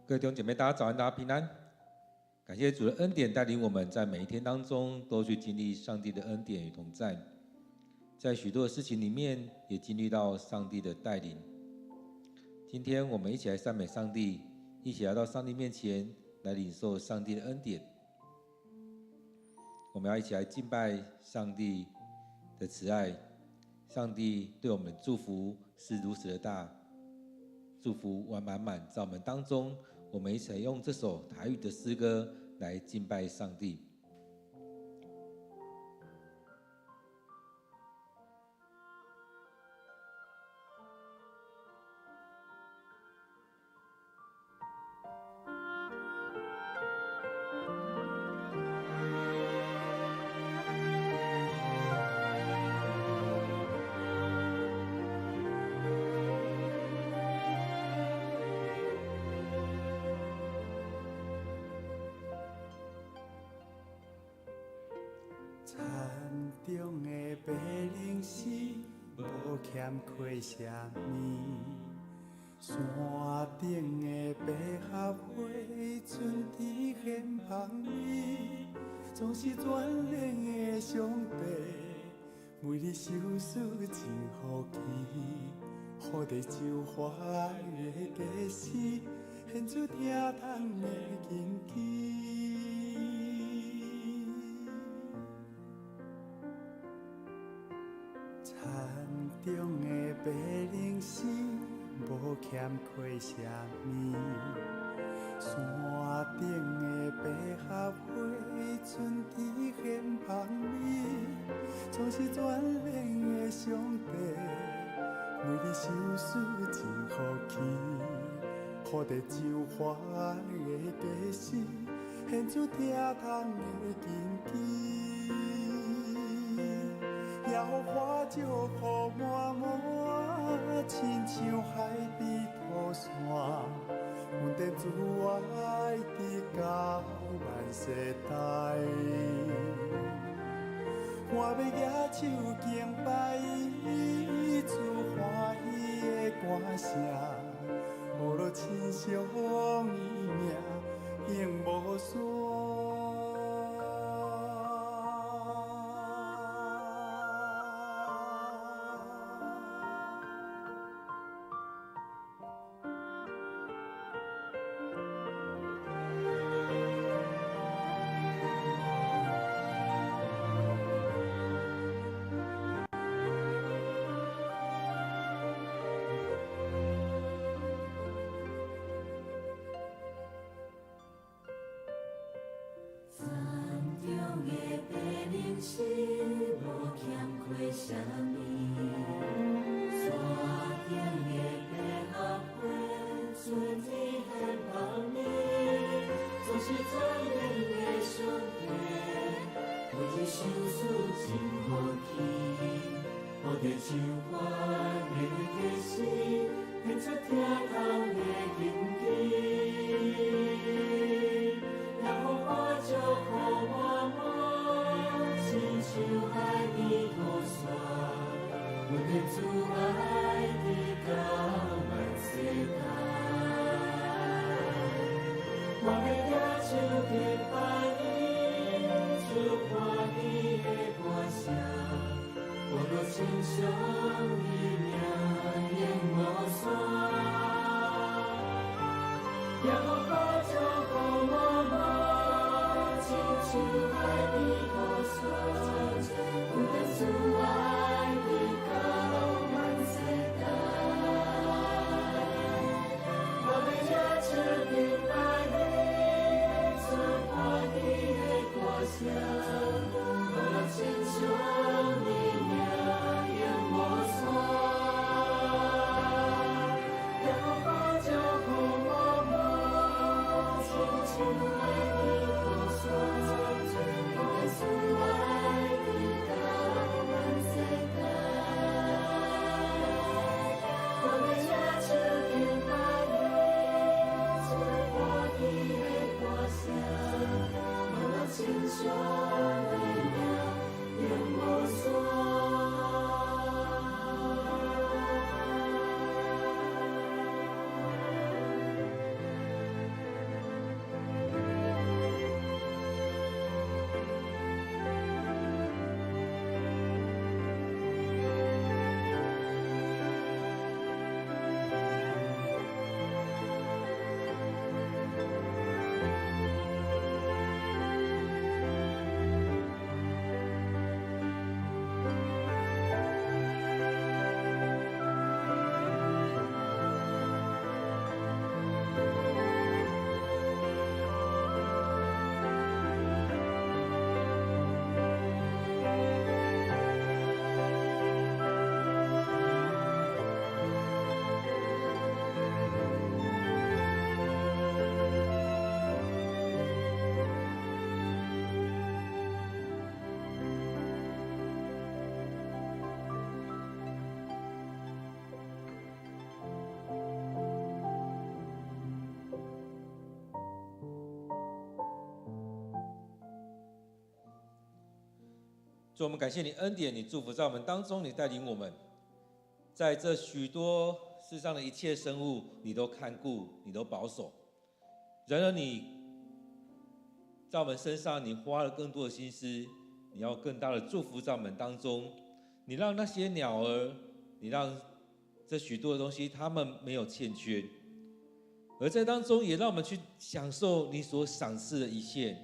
各位弟兄姐妹，大家早安，大家平安。感谢主的恩典带领我们在每一天当中都去经历上帝的恩典与同在，在许多的事情里面也经历到上帝的带领。今天我们一起来赞美上帝，一起来到上帝面前来领受上帝的恩典。我们要一起来敬拜上帝的慈爱，上帝对我们的祝福是如此的大，祝福满满在我们当中。我们一起来用这首台语的诗歌来敬拜上帝。中的白灵丝，无欠缺什么；山顶的百合花，春天献芳味。总是全能的上帝，为你受事真福气，予地就花的假使，献出疼痛的根基。中的白灵丝，无欠缺什么；山顶的百合花，春天献芳味。总是全能的上帝，为你受事真福气，予地就花的假使，献出疼痛的根基。野花石雨满满，亲像海边土山，稳定自爱直到万世代。我要举手敬拜伊，出欢喜的歌声，予落亲像伊名永无山。主，我们感谢你恩典，你祝福在我们当中，你带领我们，在这许多世上的一切生物，你都看顾，你都保守。然而你在我们身上，你花了更多的心思，你要更大的祝福在我们当中。你让那些鸟儿，你让这许多的东西，它们没有欠缺，而在当中也让我们去享受你所赏赐的一切。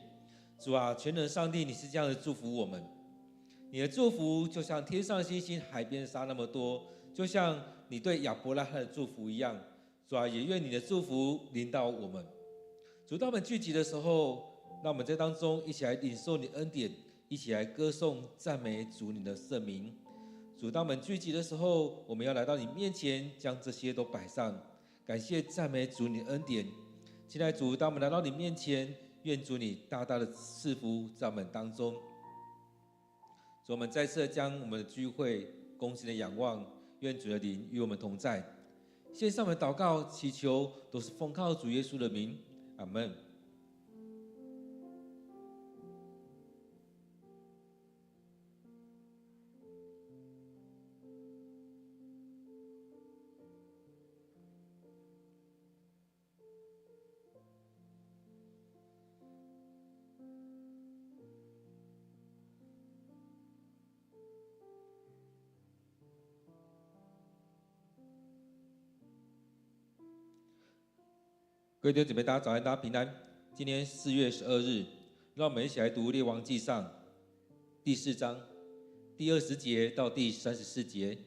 主啊，全能上帝，你是这样的祝福我们。你的祝福就像天上的星星，海边的沙那么多，就像你对亚伯拉罕的祝福一样。主啊，也愿你的祝福临到我们。主，当我们聚集的时候，让我们在当中一起来领受你的恩典，一起来歌颂赞美主你的圣名。主，当我们聚集的时候，我们要来到你面前，将这些都摆上，感谢赞美主你的恩典。亲爱的主，当我们来到你面前，愿主你大大的赐福在我们当中。主，我们再次将我们的聚会恭敬的仰望，愿主的灵与我们同在。献上我们祷告祈求，都是奉靠主耶稣的名，阿们。各位弟兄姊妹，大家早安，大家平安。今天4月12日，让我们一起来读《列王纪上》第4章第20节到第34节。《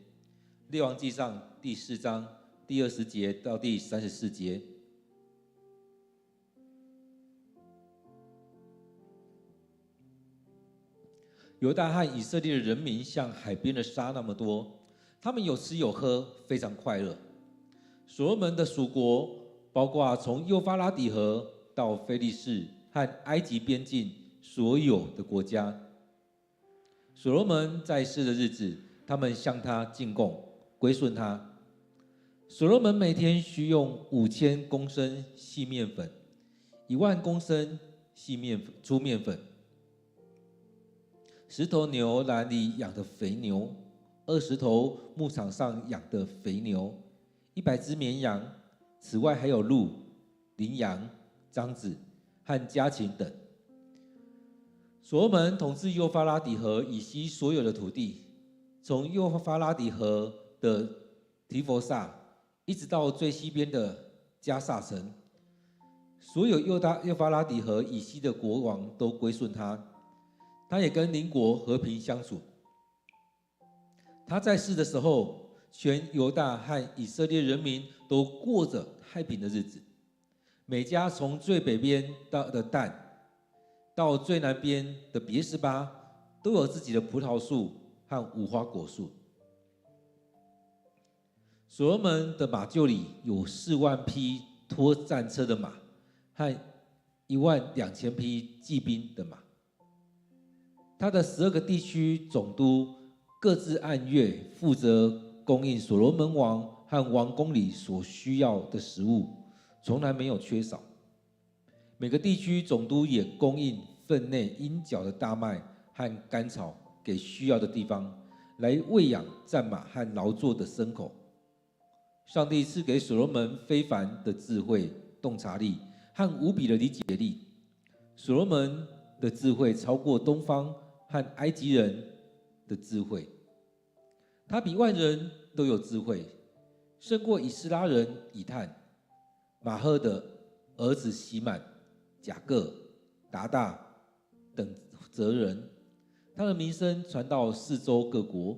列王纪上》第4章第20节到第34节。犹大和以色列的人民像海边的沙那么多，他们有吃有喝，非常快乐。所罗门的属国包括从幼发拉底河到非利士和埃及边境所有的国家。所罗门在世的日子，他们向他进贡，归顺他。所罗门每天需用5000公升细面粉，10000公升粗面粉，10头牛栏里养的肥牛，20头牧场上养的肥牛，100只绵羊。此外还有鹿、羚羊、獐子和家禽等。所罗门统治幼发拉底河以西所有的土地，从幼发拉底河的提佛萨一直到最西边的加萨城，所有幼发拉底河以西的国王都归顺他，他也跟邻国和平相处。他在世的时候，全犹大和以色列人民都过着太平的日子。每家从最北边的但到最南边的别是巴，都有自己的葡萄树和无花果树。所罗门的马厩里有4万匹拖战车的马和12000匹骑兵的马。他的12个地区总督各自按月负责供应所罗门王和王宫里所需要的食物，从来没有缺少。每个地区总督也供应分内应缴的大麦和甘草给需要的地方，来喂养战马和劳作的牲口。上帝赐给所罗门非凡的智慧、洞察力和无比的理解力。所罗门的智慧超过东方和埃及人的智慧，他比万人都有智慧，胜过以斯拉人以探、马赫的儿子希曼、雅各、达大等哲人。他的名声传到四周各国。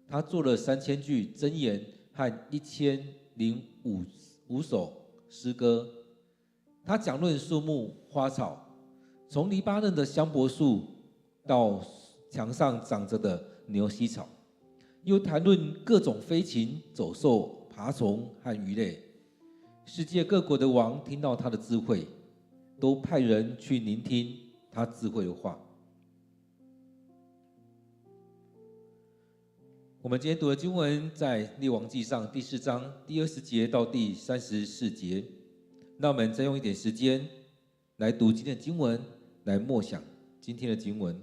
他做了3000句箴言和1005首诗歌。他讲论树木花草，从黎巴嫩的香柏树到墙上长着的牛膝草，又谈论各种飞禽走兽、爬虫和鱼类。世界各国的王听到他的智慧，都派人去聆听他智慧的话。我们今天读的经文在列王纪上第4章第20节到第34节。那我们再用一点时间来读今天的经文，来默想今天的经文。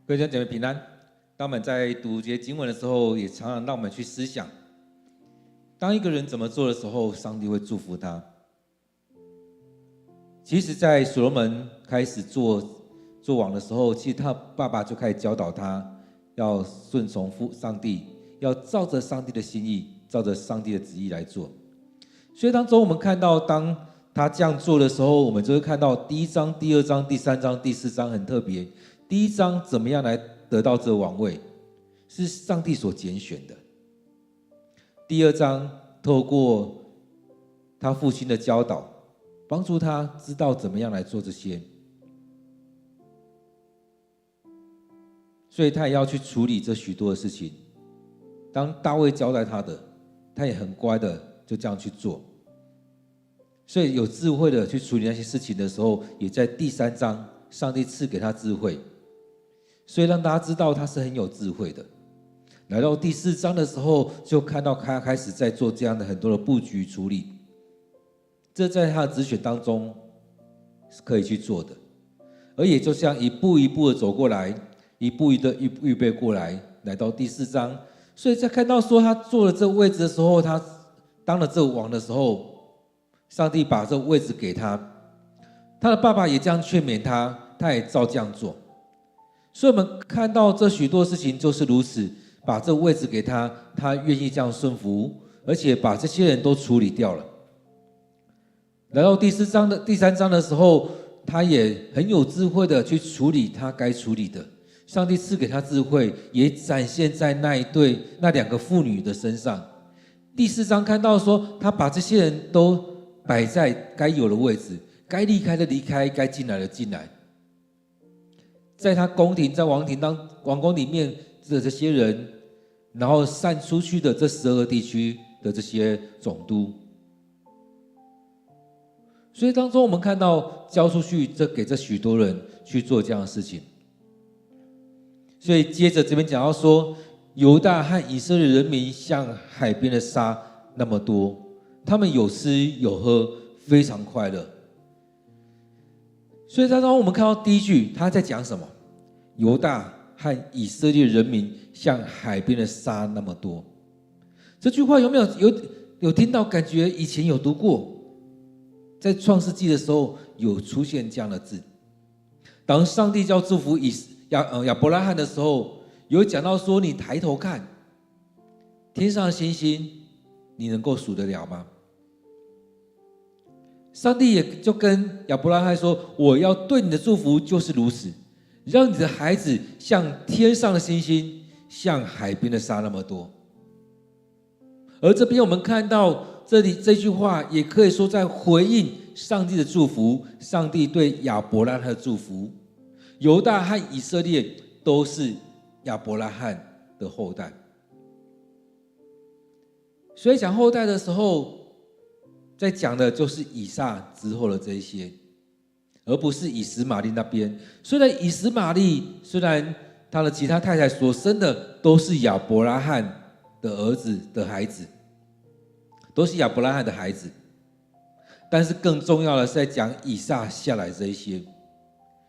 各位弟兄姐妹平安。当我们在读这些经文的时候，也常常让我们去思想，当一个人怎么做的时候，上帝会祝福他。其实在所罗门开始做王的时候，其实他爸爸就开始教导他要顺从上帝，要照着上帝的心意，照着上帝的旨意来做。所以当中我们看到，当他这样做的时候，我们就会看到第1章、第2章、第3章、第4章很特别。第1章怎么样来得到这个王位，是上帝所拣选的。第2章透过他父亲的教导，帮助他知道怎么样来做这些，所以他也要去处理这许多的事情。当大卫交代他的，他也很乖的就这样去做。所以有智慧的去处理那些事情的时候，也在第3章，上帝赐给他智慧，所以让大家知道他是很有智慧的。来到第4章的时候，就看到他开始在做这样的很多的布局处理，这在他的职选当中是可以去做的，而也就这样一步一步的走过来，一步一步的预备过来，来到第4章。所以在看到说他坐了这个位置的时候，他当了这个王的时候，上帝把这个位置给他，他的爸爸也这样劝勉他，他也照这样做。所以我们看到这许多事情就是如此，把这个位置给他，他愿意这样顺服，而且把这些人都处理掉了。来到第3章的时候，他也很有智慧的去处理他该处理的。上帝赐给他智慧，也展现在那2个妇女的身上。第4章看到说，他把这些人都摆在该有的位置，该离开的离开，该进来的进来。在他宫廷，在王宫里面的这些人，然后散出去的这12个地区的这些总督。所以当中我们看到交出去，给这许多人去做这样的事情。所以接着这边讲到说，犹大和以色列人民像海边的沙那么多，他们有吃有喝，非常快乐。所以当中我们看到第1句，他在讲什么？犹大和以色列人民像海边的沙那么多。这句话有没有听到？感觉以前有读过，在创世纪的时候有出现这样的字。当上帝要祝福亚伯拉罕的时候，有讲到说，你抬头看天上的星星，你能够数得了吗？上帝也就跟亚伯拉罕说，我要对你的祝福就是如此，让你的孩子像天上的星星，像海边的沙那么多。而这边我们看到这里这句话，也可以说在回应上帝的祝福，上帝对亚伯拉罕的祝福。犹大和以色列都是亚伯拉罕的后代。所以讲后代的时候，在讲的就是以撒之后的这一些，而不是以实玛利那边。虽然以实玛利他的其他太太所生的都是亚伯拉罕的儿子的孩子，都是亚伯拉罕的孩子，但是更重要的是在讲以撒下来这一些。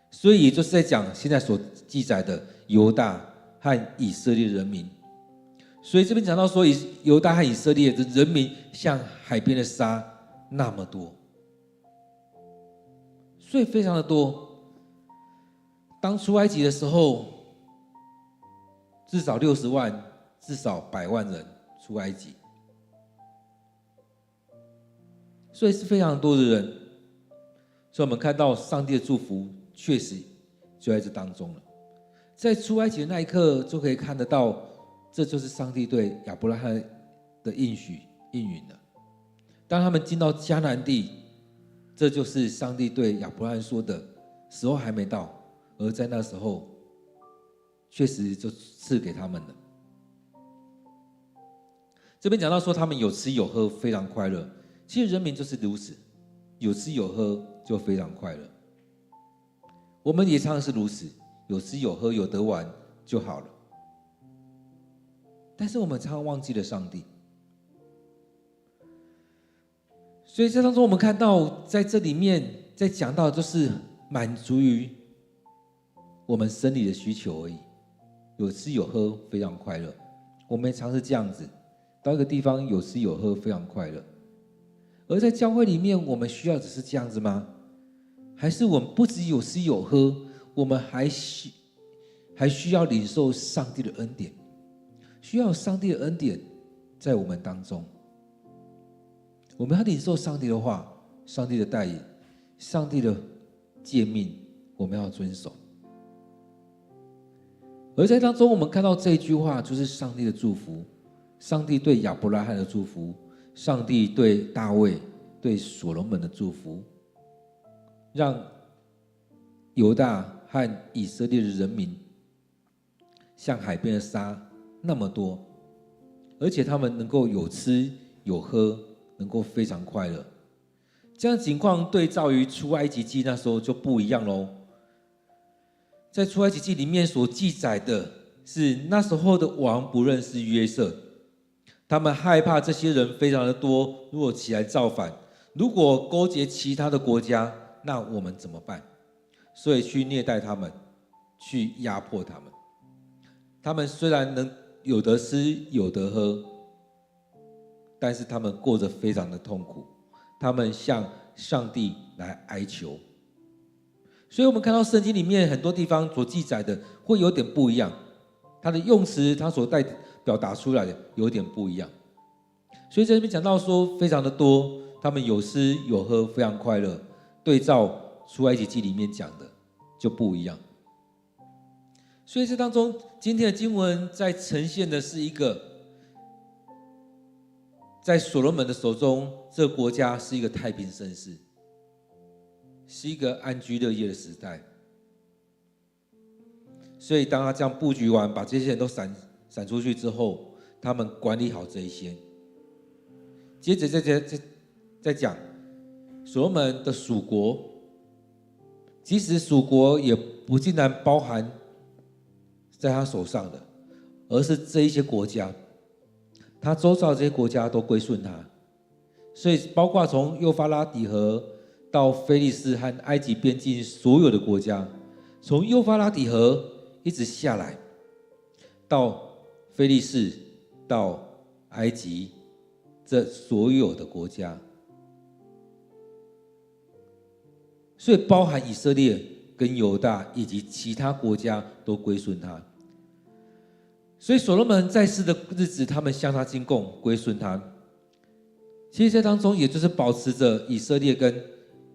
所以也就是在讲现在所记载的犹大和以色列人民。所以这边讲到说，犹大和以色列的人民像海边的沙那么多，所以非常的多。当出埃及的时候，至少60万，至少100万人出埃及，所以是非常多的人。所以我们看到上帝的祝福确实就在这当中了。在出埃及的那一刻，就可以看得到，这就是上帝对亚伯拉罕的应允了。当他们进到迦南地，这就是上帝对亚伯拉罕说的，时候还没到，而在那时候确实就赐给他们了。这边讲到说，他们有吃有喝，非常快乐。其实人民就是如此，有吃有喝就非常快乐。我们也常常是如此，有吃有喝有得玩就好了。但是我们常常忘记了上帝。所以在当中我们看到，在这里面在讲到就是满足于我们生理的需求而已。有吃有喝，非常快乐。我们常是这样子，到一个地方有吃有喝，非常快乐。而在教会里面，我们需要只是这样子吗？还是我们不只有吃有喝，我们还需要领受上帝的恩典，需要上帝的恩典在我们当中。我们要领受上帝的话，上帝的带领，上帝的诫命，我们要遵守。而在当中，我们看到这一句话，就是上帝的祝福，上帝对亚伯拉罕的祝福，上帝对大卫、对所罗门的祝福，让犹大和以色列的人民像海边的沙那么多，而且他们能够有吃有喝，能够非常快乐。这样的情况对照于出埃及记那时候就不一样咯。在出埃及记里面所记载的是，那时候的王不认识约瑟，他们害怕这些人非常的多，如果起来造反，如果勾结其他的国家，那我们怎么办？所以去虐待他们，去压迫他们。他们虽然能有得吃有得喝，但是他们过着非常的痛苦，他们向上帝来哀求。所以我们看到圣经里面很多地方所记载的会有点不一样，它的用词，它所表达出来的有点不一样。所以在这边讲到说非常的多，他们有吃有喝，非常快乐，对照出埃及记里面讲的就不一样。所以这当中今天的经文在呈现的是一个，在所罗门的手中，这个国家是一个太平盛世，是一个安居乐业的时代。所以当他这样布局完，把这些人都散出去之后，他们管理好这一些。接着再讲所罗门的属国，其实属国也不尽然包含在他手上的，而是这一些国家，他周遭的这些国家都归顺他。所以包括从幼发拉底河到非利士和埃及边境所有的国家，从幼发拉底河一直下来到非利士到埃及，这所有的国家，所以包含以色列跟犹大以及其他国家都归顺他。所以所罗门在世的日子，他们向他进贡，归顺他。其实在当中，也就是保持着以色列跟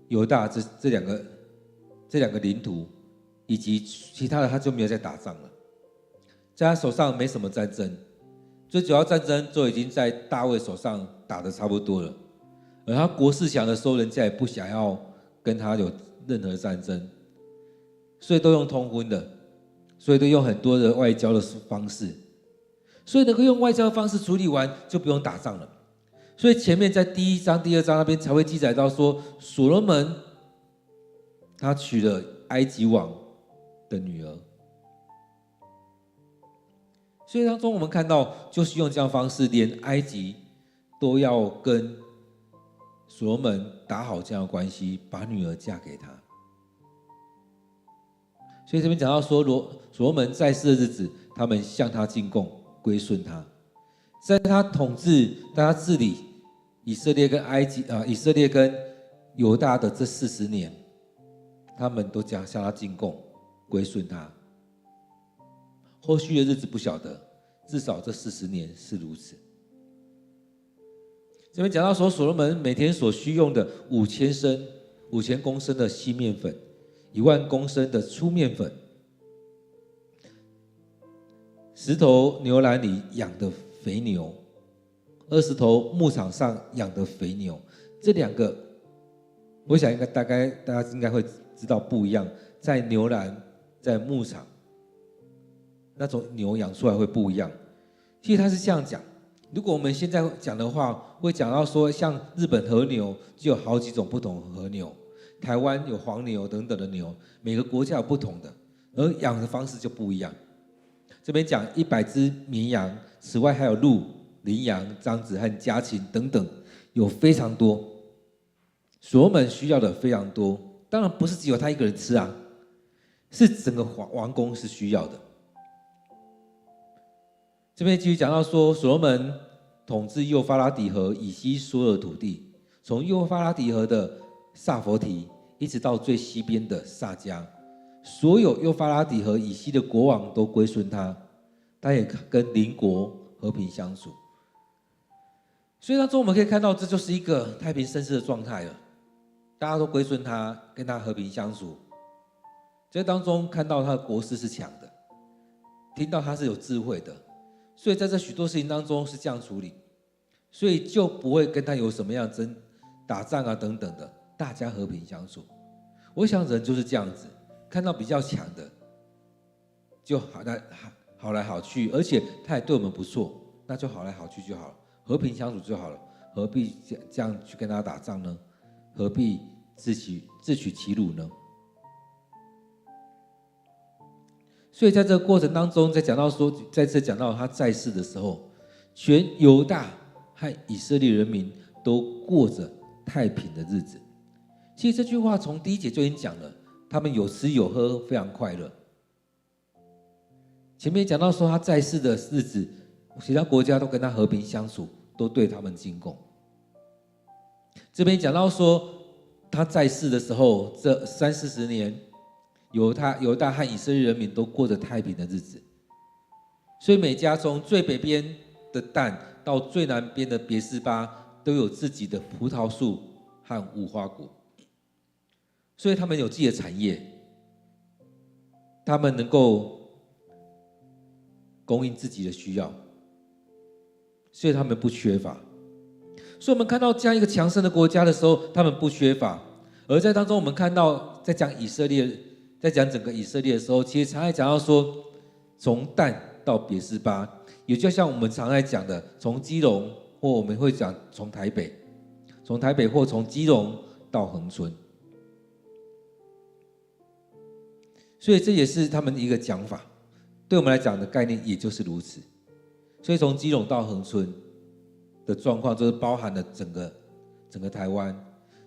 犹大这两个领土，以及其他的他就没有再打仗了。在他手上没什么战争，最主要战争就已经在大卫手上打得差不多了。而他国势强的时候，人家也不想要跟他有任何战争，所以都用通婚的，所以都用很多的外交的方式，所以能够用外交的方式处理完，就不用打仗了。所以前面在第1章、第2章那边才会记载到说，所罗门他娶了埃及王的女儿。所以当中我们看到，就是用这样的方式，连埃及都要跟所罗门打好这样的关系，把女儿嫁给他。所以这边讲到说，所罗门在世的日子，他们向他进贡，归顺他。在他统治、在他治理以色列跟以色列跟犹大的这40年，他们都向他进贡，归顺他。后续的日子不晓得，至少这40年是如此。这边讲到说，所罗门每天所需用的5000公升的细面粉，10000公升的粗面粉，10头牛栏里养的肥牛，20头牧场上养的肥牛，这2个，我想大家应该会知道不一样，在牛栏，在牧场，那种牛养出来会不一样。其实他是这样讲，如果我们现在讲的话，会讲到说，像日本和牛就有好几种不同的和牛，台湾有黄牛等等的牛，每个国家有不同的，而养的方式就不一样。这边讲100只绵羊，此外还有鹿、羚羊、獐子和家禽等等，有非常多。所罗门需要的非常多，当然不是只有他一个人吃啊，是整个王宫是需要的。这边继续讲到说，所罗门统治幼发拉底河以西所有的土地，从幼发拉底河的萨佛提一直到最西边的萨迦，所有幼发拉底河以西的国王都归顺他，他也跟邻国和平相处。所以当中我们可以看到，这就是一个太平盛世的状态了，大家都归顺他，跟他和平相处。在当中看到他的国势是强的，听到他是有智慧的，所以在这许多事情当中是这样处理，所以就不会跟他有什么样的打仗啊等等的，大家和平相处。我想人就是这样子，看到比较强的就好来好去，而且他也对我们不错，那就好来好去就好了，和平相处就好了，何必这样去跟他打仗呢？何必自取其辱呢？所以在这个过程当中，再次讲到他在世的时候，全犹大和以色列人民都过着太平的日子。其实这句话从第1节就已经讲了，他们有吃有喝，非常快乐。前面讲到说他在世的日子，其他国家都跟他和平相处，都对他们进贡。这边讲到说他在世的时候，这30-40年，犹大和以色列人民都过着太平的日子。所以每家从最北边的但到最南边的别是巴，都有自己的葡萄树和无花果，所以他们有自己的产业，他们能够供应自己的需要，所以他们不缺乏。所以我们看到这样一个强盛的国家的时候，他们不缺乏。而在当中我们看到在讲整个以色列的时候，其实常爱讲到说，从但到别是巴，也就像我们常爱讲的，从基隆，或我们会讲从台北或从基隆到恒春。所以这也是他们一个讲法，对我们来讲的概念也就是如此。所以从基隆到恒春的状况，就是包含了整个台湾。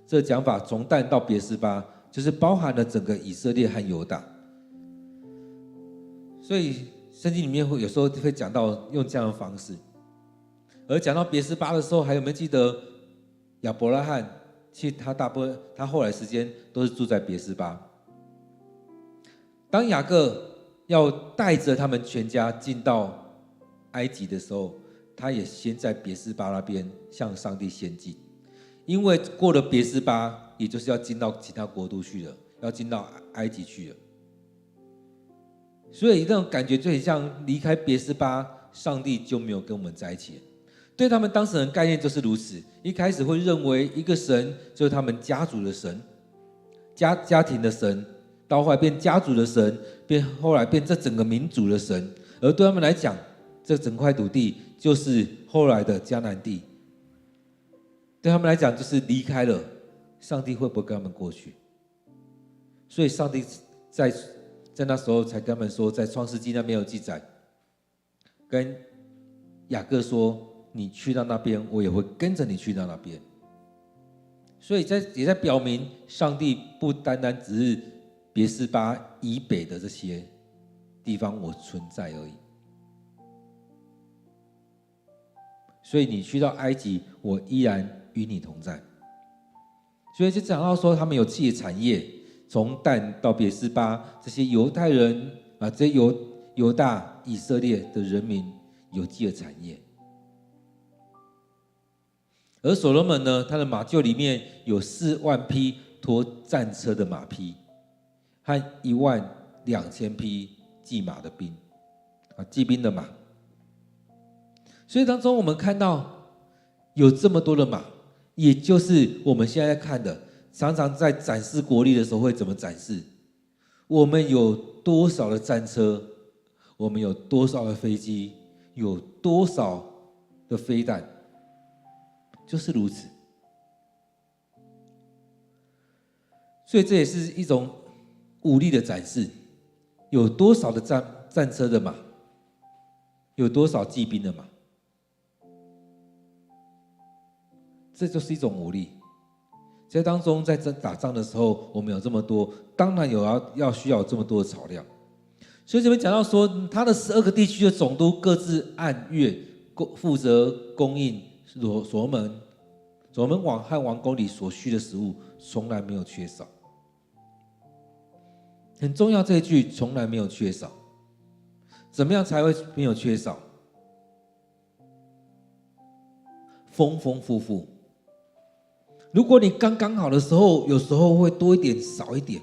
这个讲法从但到别是巴，就是包含了整个以色列和犹大。所以圣经里面有时候会讲到用这样的方式。而讲到别是巴的时候，还有没有记得亚伯拉罕其实他后来时间都是住在别是巴。当雅各要带着他们全家进到埃及的时候，他也先在别是巴那边向上帝献祭，因为过了别是巴，也就是要进到其他国度去了，要进到埃及去了。所以那种感觉就很像离开别是巴，上帝就没有跟我们在一起了。对他们当时人概念就是如此，一开始会认为一个神就是他们家族的神，家庭的神，到后来变家族的神，后来变这整个民族的神。而对他们来讲，这整块土地就是后来的迦南地。对他们来讲，就是离开了，上帝会不会跟他们过去？所以上帝在那时候才跟他们说，在创世纪那边有记载，跟雅各说，你去到那边，我也会跟着你去到那边。所以也在表明，上帝不单单只是别是巴以北的这些地方我存在而已。所以你去到埃及，我依然与你同在。所以就讲到说，他们有自己的产业，从但到别是巴，这些犹太人啊，这些犹大以色列的人民有自己的产业。而所罗门呢，他的马厩里面有4万匹拖战车的马匹，和12000匹骑马的兵，骑兵的马。所以当中我们看到有这么多的马，也就是我们现在看的，常常在展示国力的时候会怎么展示？我们有多少的战车，我们有多少的飞机，有多少的飞弹，就是如此。所以这也是一种武力的展示，有多少的战车的马，有多少骑兵的马，这就是一种武力。在当中，在打仗的时候，我们有这么多，当然要需要这么多的草料。所以这边讲到说，他的12个地区的总督各自按月负责供应所罗门王和王宫里所需的食物，从来没有缺少。很重要这一句，从来没有缺少。怎么样才会没有缺少？丰丰富富。如果你刚刚好的时候，有时候会多一点少一点，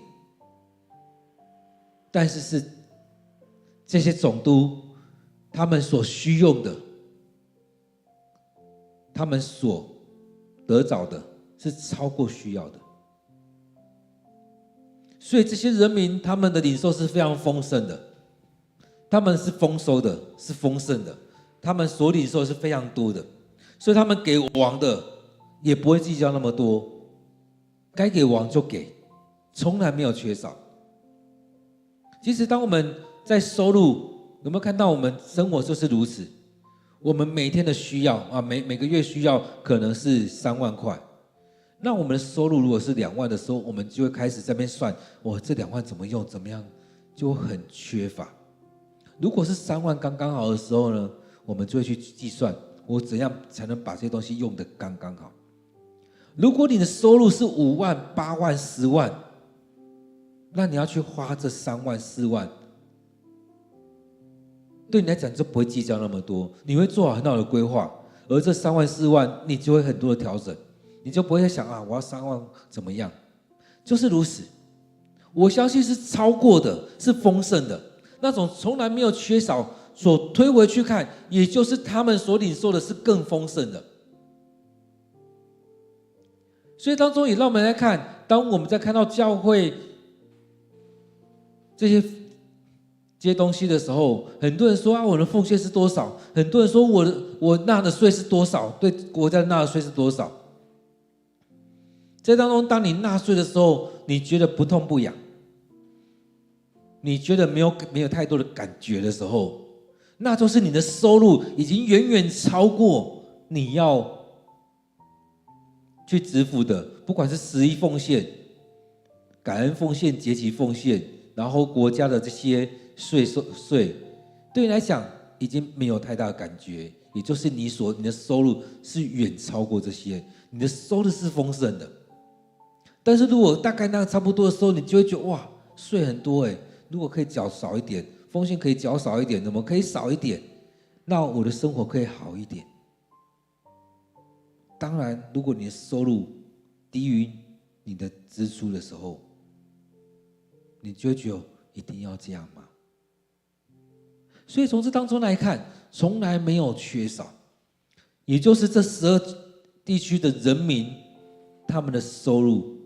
但是这些总督他们所需用的，他们所得着的是超过需要的，所以这些人民他们的领受是非常丰盛的，他们是丰收的，是丰盛的，他们所领受是非常多的，所以他们给王的也不会计较那么多，该给王就给，从来没有缺少。其实当我们在收入，有没有看到我们生活就是如此？我们每天的需要啊，每个月需要可能是3万块，那我们的收入如果是2万的时候，我们就会开始在那边算，哇，这2万怎么用，怎么样，就很缺乏。如果是3万刚刚好的时候呢，我们就会去计算，我怎样才能把这些东西用得刚刚好。如果你的收入是5万、8万、10万，那你要去花这3万、4万，对你来讲就不会计较那么多，你会做好很好的规划，而这3万、4万你就会很多的调整，你就不会想啊，我要3万怎么样？就是如此。我相信是超过的，是丰盛的，那种从来没有缺少，所推回去看，也就是他们所领受的是更丰盛的。所以当中也让我们来看，当我们在看到教会这些东西的时候，很多人说啊，我的奉献是多少？很多人说我纳的税是多少？对国家纳的税是多少？在当中，当你纳税的时候，你觉得不痛不痒，你觉得没有太多的感觉的时候，那就是你的收入已经远远超过你要去支付的，不管是11奉献、感恩奉献、节期奉献，然后国家的这些税，对你来讲已经没有太大的感觉，也就是你的收入是远超过这些，你的收入是丰盛的。但是如果大概那个差不多的时候，你就会觉得哇，税很多哎，如果可以缴少一点，奉献可以缴少一点，怎么可以少一点？那我的生活可以好一点。当然，如果你的收入低于你的支出的时候，你就会觉得一定要这样吗？所以从这当中来看，从来没有缺少，也就是这12地区的人民，他们的收入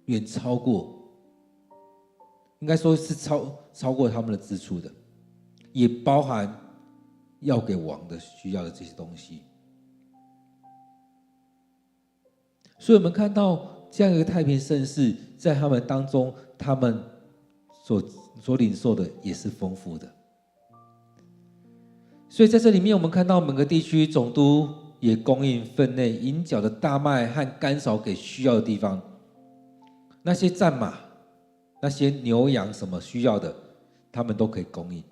远超过，应该说是超过他们的支出的，也包含要给王的需要的这些东西。所以我们看到这样一个太平盛世，在他们当中，他们所领受的也是丰富的。所以在这里面，我们看到每个地区总督也供应分内银角的大麦和干草给需要的地方。那些战马、那些牛羊什么需要的，他们都可以供应。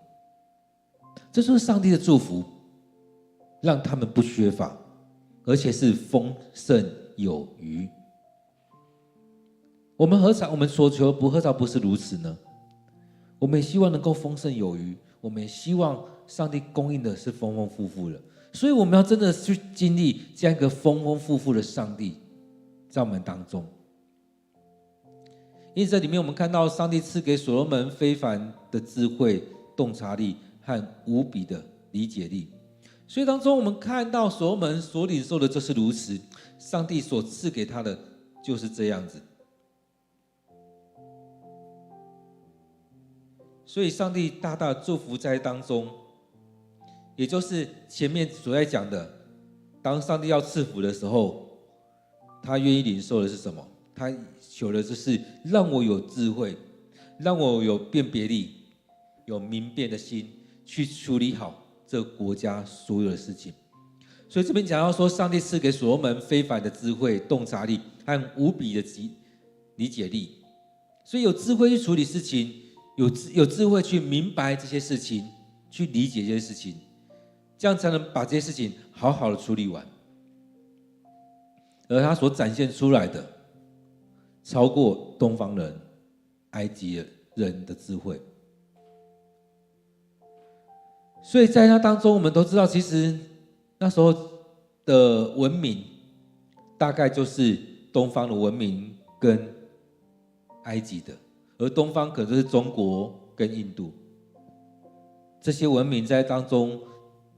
这就是上帝的祝福，让他们不缺乏，而且是丰盛有余。我们所求何尝不是如此呢？我们也希望能够丰盛有余，我们也希望上帝供应的是丰丰富富的，所以我们要真的去经历这样一个丰丰富富的上帝在我们当中。因此，这里面我们看到上帝赐给所罗门非凡的智慧、洞察力和无比的理解力。所以当中我们看到所罗门所领受的就是如此，上帝所赐给他的就是这样子。所以上帝大大祝福在当中，也就是前面所在讲的，当上帝要赐福的时候，他愿意领受的是什么？他求的就是让我有智慧，让我有辨别力，有明辨的心，去处理好这个国家所有的事情。所以这边讲到说，上帝赐给所罗门非凡的智慧、洞察力和无比的理解力，所以有智慧去处理事情，有智慧去明白这些事情，去理解这些事情，这样才能把这些事情好好的处理完。而他所展现出来的，超过东方人、埃及人的智慧。所以在那当中，我们都知道，其实那时候的文明，大概就是东方的文明跟埃及的，而东方可能就是中国跟印度。这些文明在当中，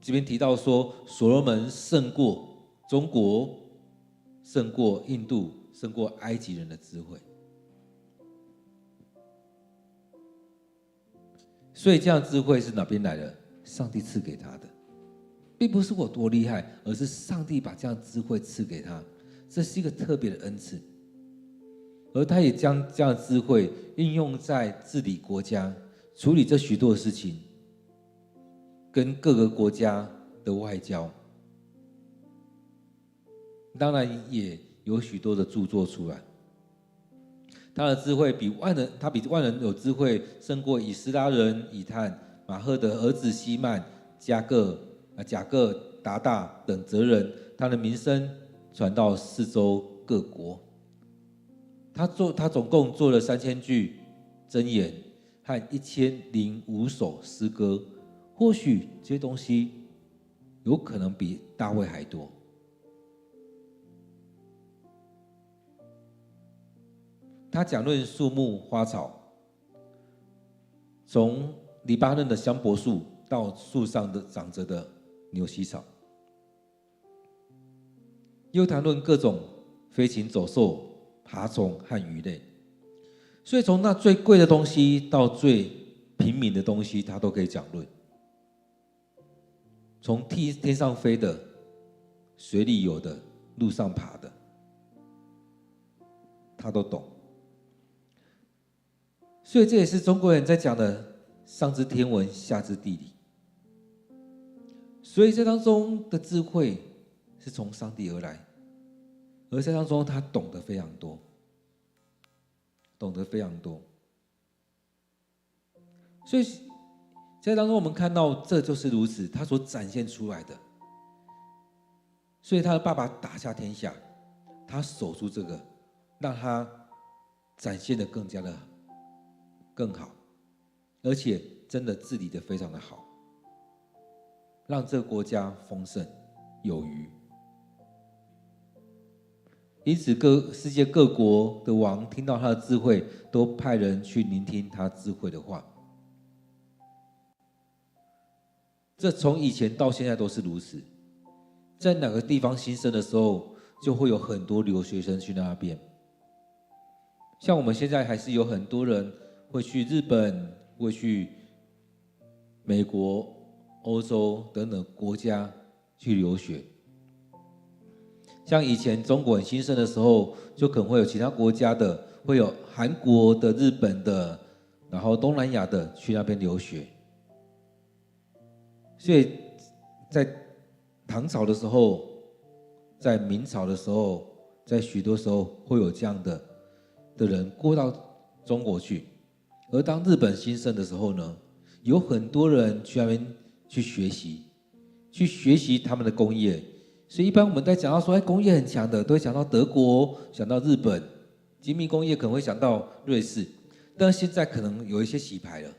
这边提到说，所罗门胜过中国，胜过印度，胜过埃及人的智慧。所以这样智慧是哪边来的？上帝赐给他的，并不是我多厉害，而是上帝把这样智慧赐给他，这是一个特别的恩赐。而他也将这样的智慧应用在治理国家、处理这许多的事情，跟各个国家的外交。当然也有许多的著作出来。他的智慧比万人有智慧，胜过以斯拉人以探、马赫的儿子希曼、贾各达大等哲人，他的名声传到四周各国。他总共做了3000句箴言和1005首诗歌，或许这些东西有可能比大卫还多。他讲论树木花草，从黎巴嫩的香柏树到树上的长着的牛膝草，又谈论各种飞禽走兽、爬虫和鱼类。所以从那最贵的东西到最平民的东西，他都可以讲论。从天上飞的、水里游的、路上爬的，他都懂。所以这也是中国人在讲的上知天文下知地理。所以这当中的智慧是从上帝而来，而在当中他懂得非常多，懂得非常多。所以在当中我们看到这就是如此，他所展现出来的。所以他的爸爸打下天下，他守住这个，让他展现的更好，而且真的治理的非常的好，让这个国家丰盛有余。因此世界各国的王听到他的智慧，都派人去聆听他智慧的话。这从以前到现在都是如此，在哪个地方兴盛的时候，就会有很多留学生去那边。像我们现在还是有很多人会去日本，会去美国、欧洲等等国家去留学。像以前中国很兴盛的时候，就可能会有其他国家的，会有韩国的、日本的，然后东南亚的去那边留学。所以在唐朝的时候，在明朝的时候，在许多时候会有这样的人过到中国去。而当日本兴盛的时候呢，有很多人去那边去学习他们的工业。所以一般我们在讲到说工业很强的，都会想到德国，想到日本，精密工业可能会想到瑞士，但现在可能有一些洗牌了，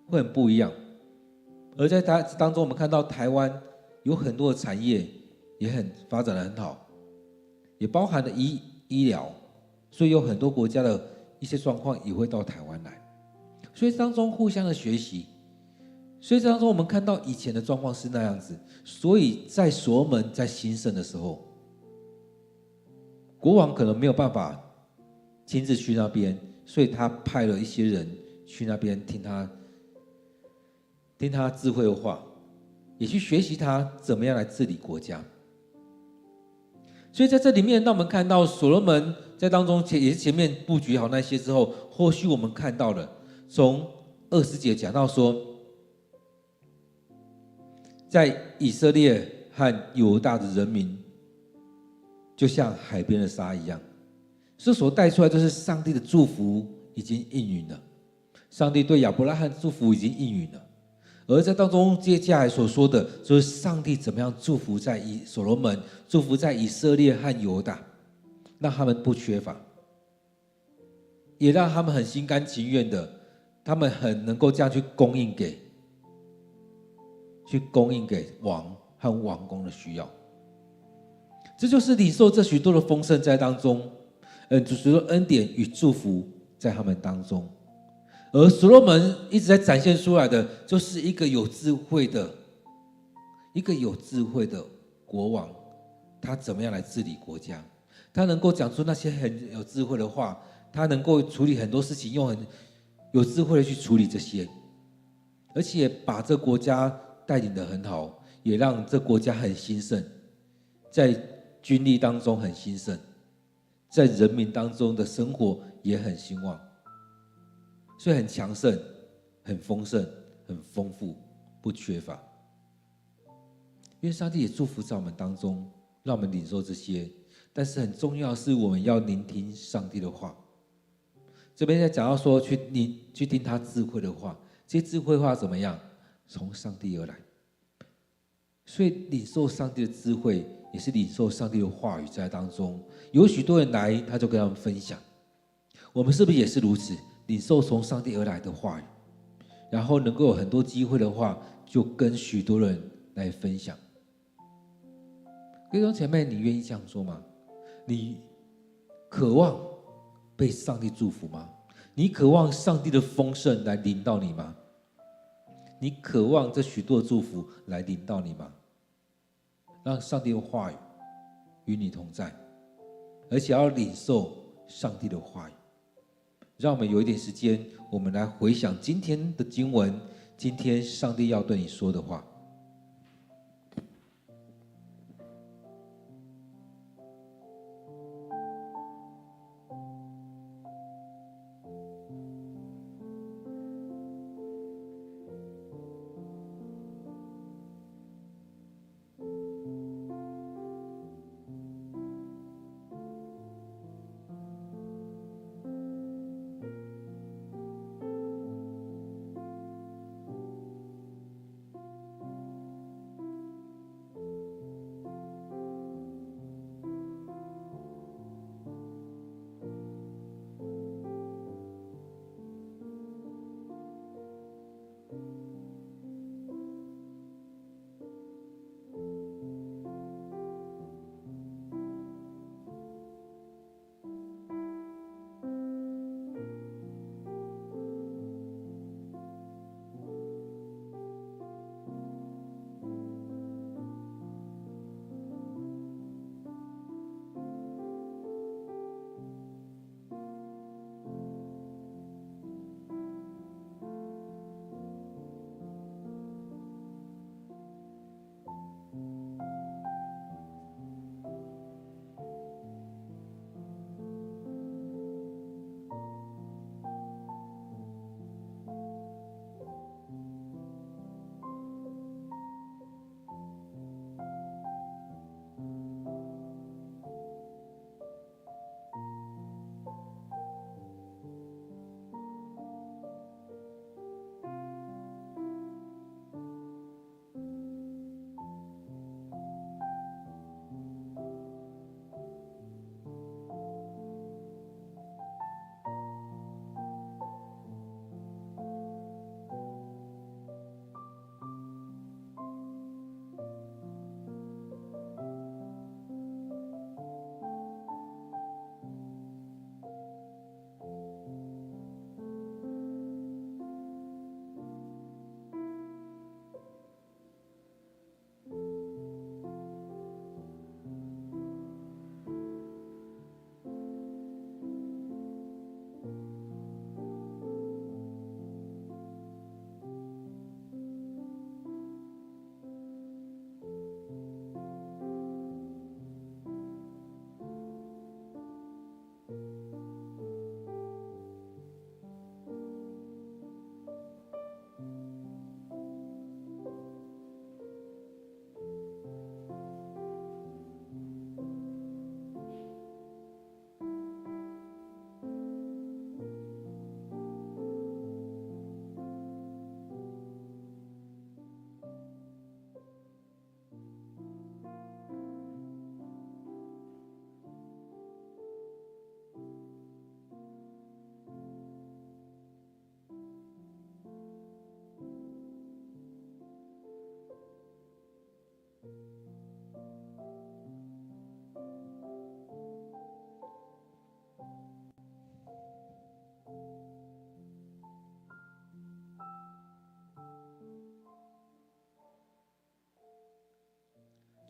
会很不一样。而在当中，我们看到台湾有很多的产业也很发展得很好，也包含了医疗，所以有很多国家的一些状况也会到台湾来。所以当中互相的学习，所以当中我们看到以前的状况是那样子。所以在所罗门在兴盛的时候，国王可能没有办法亲自去那边，所以他派了一些人去那边听他智慧的话，也去学习他怎么样来治理国家。所以在这里面，让我们看到所罗门在当中也是前面布局好那些之后，后续我们看到了从20节讲到说，在以色列和犹大的人民就像海边的沙一样，这所带出来就是上帝的祝福已经应允了。上帝对亚伯拉罕祝福已经应允了，而在当中接下来所说的就是上帝怎么样祝福在所罗门，祝福在以色列和犹大，让他们不缺乏，也让他们很心甘情愿的，他们很能够这样去供应给王和王宫的需要。这就是领受这许多的丰盛在当中，许多恩典与祝福在他们当中。而所罗门一直在展现出来的，就是一个有智慧的国王，他怎么样来治理国家？他能够讲出那些很有智慧的话，他能够处理很多事情，用很有智慧的去处理这些，而且把这国家带领得很好，也让这国家很兴盛，在军力当中很兴盛，在人民当中的生活也很兴旺。所以很强盛，很丰盛，很丰富，不缺乏。因为上帝也祝福在我们当中，让我们领受这些。但是很重要的是，我们要聆听上帝的话。这边在讲到说，去听他智慧的话，这些智慧话怎么样？从上帝而来。所以领受上帝的智慧，也是领受上帝的话语在当中。有许多人来，他就跟他们分享。我们是不是也是如此？领受从上帝而来的话语，然后能够有很多机会的话，就跟许多人来分享。弟兄姐妹，你愿意这样做吗？你渴望被上帝祝福吗？你渴望上帝的丰盛来临到你吗？你渴望这许多的祝福来临到你吗？让上帝的话语与你同在，而且要领受上帝的话语。让我们有一点时间，我们来回想今天的经文，今天上帝要对你说的话。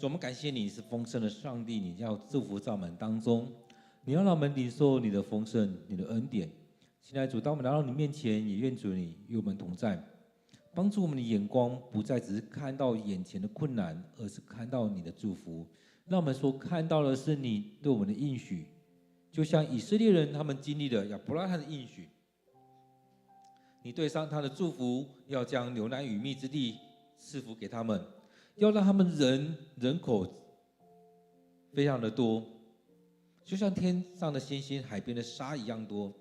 主，我们感谢你是丰盛的上帝，你要祝福在我们当中，你要让我们领受你的丰盛、你的恩典。亲爱的主，当我们来到你面前，也愿主你与我们同在，帮助我们的眼光不再只是看到眼前的困难，而是看到你的祝福。让我们所看到的是你对我们的应许，就像以色列人他们经历了亚伯拉罕的应许，你对上他的祝福，要将牛奶与蜜之地赐福给他们，要让他们人口非常的多，就像天上的星星、海边的沙一样多。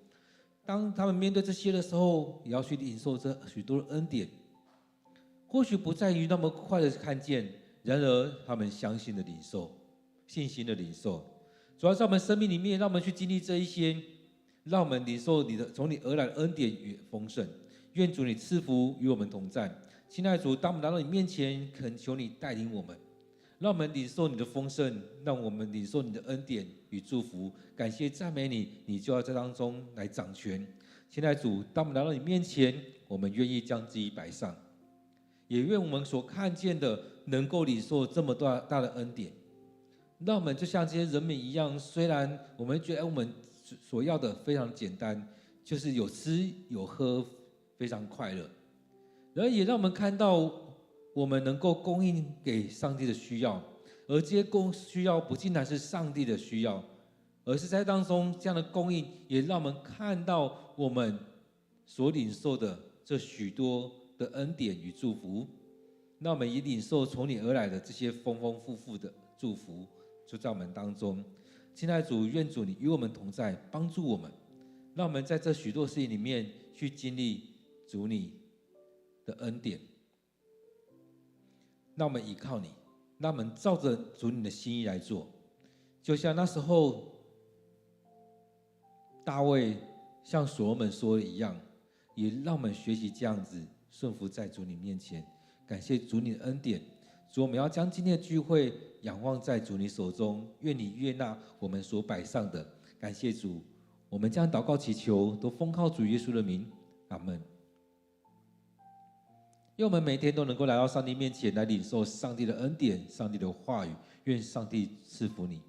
当他们面对这些的时候，也要去领受这许多的恩典。或许不在于那么快的看见，然而他们相信的领受，信心的领受。主要在我们生命里面，让我们去经历这一些，让我们领受你的从你而来的恩典与丰盛。愿主你赐福与我们同在。亲爱的主，当我们来到你面前，恳求你带领我们，让我们领受你的丰盛，让我们领受你的恩典与祝福。感谢赞美你，你就要在当中来掌权。亲爱的主，当我们来到你面前，我们愿意将自己摆上，也愿我们所看见的能够领受这么大的恩典。让我们就像这些人民一样，虽然我们觉得我们所要的非常简单，就是有吃有喝，非常快乐。然而也让我们看到，我们能够供应给上帝的需要，而这些需要不仅仅是上帝的需要，而是在当中这样的供应，也让我们看到我们所领受的这许多的恩典与祝福。那我们也领受从你而来的这些丰丰富富的祝福，就在我们当中。亲爱的主，愿主你与我们同在，帮助我们，让我们在这许多事情里面去经历主你的恩典。让我们依靠你，让我们照着主你的心意来做。就像那时候大卫向所罗门说的一样，也让我们学习这样子顺服在主你面前。感谢主你的恩典。主，我们要将今天的聚会仰望在主你手中，愿你悦纳我们所摆上的。感谢主，我们将祷告祈求都奉靠主耶稣的名，阿们。愿我们每天都能够来到上帝面前，来领受上帝的恩典、上帝的话语。愿上帝赐福你。